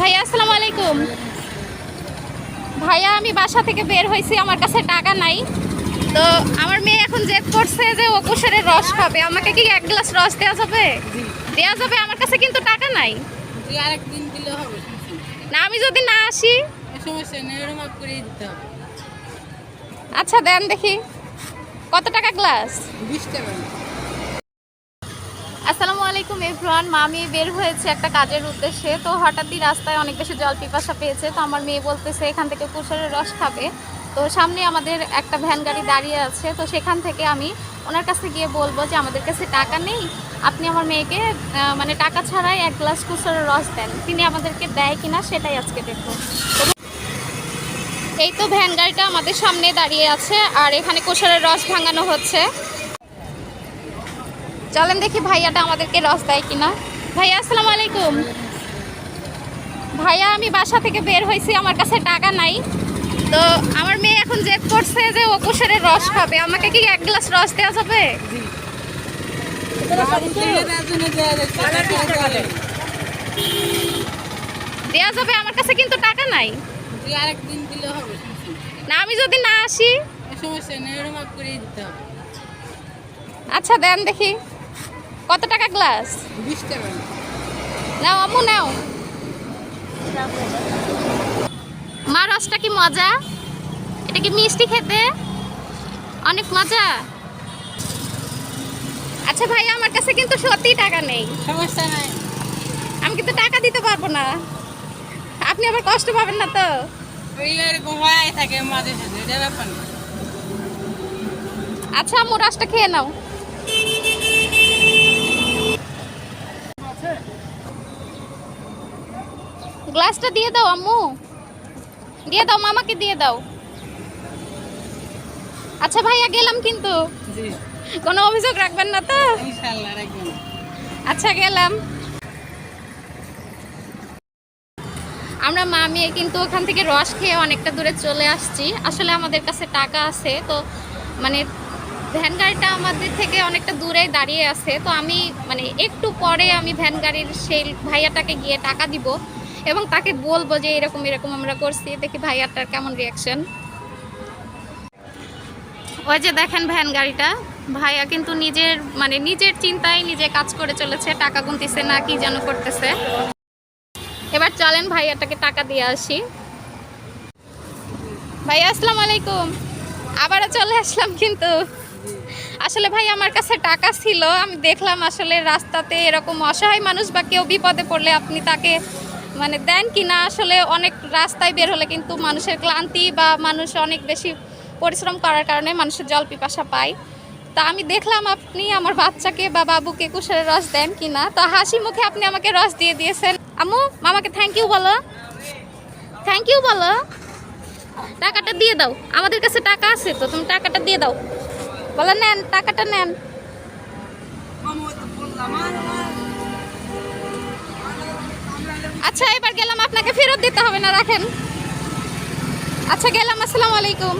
ভাইয়া আসসালামু আলাইকুম। ভাইয়া আমি বাসা থেকে বের হয়েছি, আমার কাছে টাকা নাই। তো আমার মেয়ে এখন জেদ করছে যে ও কুশারের রস খাবে। আমাকে কি এক গ্লাস রস দেওয়া যাবে? দেওয়া যাবে, আমার কাছে কিন্তু টাকা নাই। আরেকদিন দিলে হবে না, আমি যদি না আসি? সমস্যা নেই, এরকম করে দিতে হবে। আচ্ছা দেন দেখি কত টাকা গ্লাস। 20 টাকা। আসসালামু আলাইকুম এভরিওয়ান। মামি বের হয়েছে একটা কাজের উদ্দেশ্যে, তো হঠাৎই রাস্তায় অনেক বেশি জল পিপাসা পেয়েছে। তো আমার মেয়ে বলতেছে এখান থেকে কুশারের রস খাবে। তো সামনে আমাদের একটা ভ্যান গাড়ি দাঁড়িয়ে আছে, তো সেখান থেকে আমি ওনার কাছে গিয়ে বলবো যে আমাদের কাছে টাকা নেই, আপনি আমার মেয়েকে মানে টাকা ছাড়াই এক গ্লাস কুশারের রস দেন। তিনি আমাদেরকে দেয় কিনা সেটাই আজকে দেখব। এই তো ভ্যান গাড়িটা আমাদের সামনে দাঁড়িয়ে আছে, আর এখানে কুশারের রস ভাঙানো হচ্ছে। চলেন দেখি ভাইয়াটা আমাদেরকে রস দেয় কিনা। ভাইয়া আসসালামু আলাইকুম। ভাইয়া আমি বাসা থেকে বের হয়েছি, আমার কাছে টাকা নাই। তো আমার মেয়ে এখন জেদ করছে যে ও কুশারের রস খাবে। আমাকে কি এক গ্লাস রস দেওয়া যাবে? দেওয়া যাবে, আমার কাছে কিন্তু টাকা নাই। আরেকদিন দিলে হবে না, আমি যদি না আসি? সমস্যা নেই, এরকম করে দিতে হবে। আচ্ছা দেন দেখি কত টাকা গ্লাস। 20 টাকা। নাও আম্মু নাও। মা রসটা কি মজা? এটা কি মিষ্টি খেতে? অনেক মজা। আচ্ছা ভাই, আমার কাছে কিন্তু সত্যি টাকা নেই। সমস্যা নাই, আমি কিন্তু টাকা দিতে পারবো না। আপনি আবার কষ্ট পাবেন না তো? এরকম হয় থাকে মাঝে সাঝে, এটা ব্যাপার না। আচ্ছা আম্মু রসটা খেয়ে নাও। গ্লাসটা দিয়ে দাও আম্মু, দিয়ে দাও, মামাকে দিয়ে দাও। আচ্ছা ভাইয়া গেলাম কিন্তু, জি কোনো অভিযোগ রাখবেন না তো? ইনশাআল্লাহ রাখবেন। আচ্ছা গেলাম। আমরা মামি কিন্তু ওখান থেকে রস খেয়ে অনেকটা দূরে চলে আসছি। আসলে আমাদের কাছে টাকা আছে, তো মানে ভ্যান গাড়িটা আমাদের থেকে অনেকটা দূরে দাঁড়িয়ে আছে। তো আমি মানে একটু পরে আমি ভ্যান গাড়ির সেই ভাইয়াটাকে গিয়ে টাকা দিব এবং তাকে বলবো যে এরকম এরকম আমরা করছি, দেখি ভাইয়াটার কেমন রিয়াকশন। ওই যে দেখেন ভ্যান গাড়িটা, ভাইয়া কিন্তু নিজের চিন্তায় নিজে কাজ করে চলেছে, টাকা গুনতেছে না কি যেন করতেছে। এবার চলেন ভাইয়াটাকে টাকা দিয়ে আসি। ভাইয়া আসসালামু আলাইকুম। আবারও চলে আসলাম কিন্তু। আসলে ভাই আমার কাছে টাকা ছিল, আমি দেখলাম আসলে রাস্তাতে এরকম অসহায় মানুষ বা কেউ বিপদে পড়লে আপনি তাকে মানে দেন কি না। আসলে অনেক রাস্তায় বের হলে কিন্তু মানুষের ক্লান্তি বা মানুষ অনেক বেশি পরিশ্রম করার কারণে মানুষের জল পিপাসা পায়। তা আমি দেখলাম আপনি আমার বাচ্চাকে বা বাবুকে কুশারের রস দেন কি না। তো হাসি মুখে আপনি আমাকে রস দিয়ে দিয়েছেন। আম্মু মামাকে থ্যাংক ইউ বলো, থ্যাংক ইউ বলো। টাকাটা দিয়ে দাও, আমাদের কাছে টাকা আছে তো, তুমি টাকাটা দিয়ে দাও। বলো নেন, টাকাটা নেন। আচ্ছা এবার গেলাম, আপনাকে ফেরত দিতে হবে না, রাখেন। আচ্ছা গেলাম, আসসালামু আলাইকুম।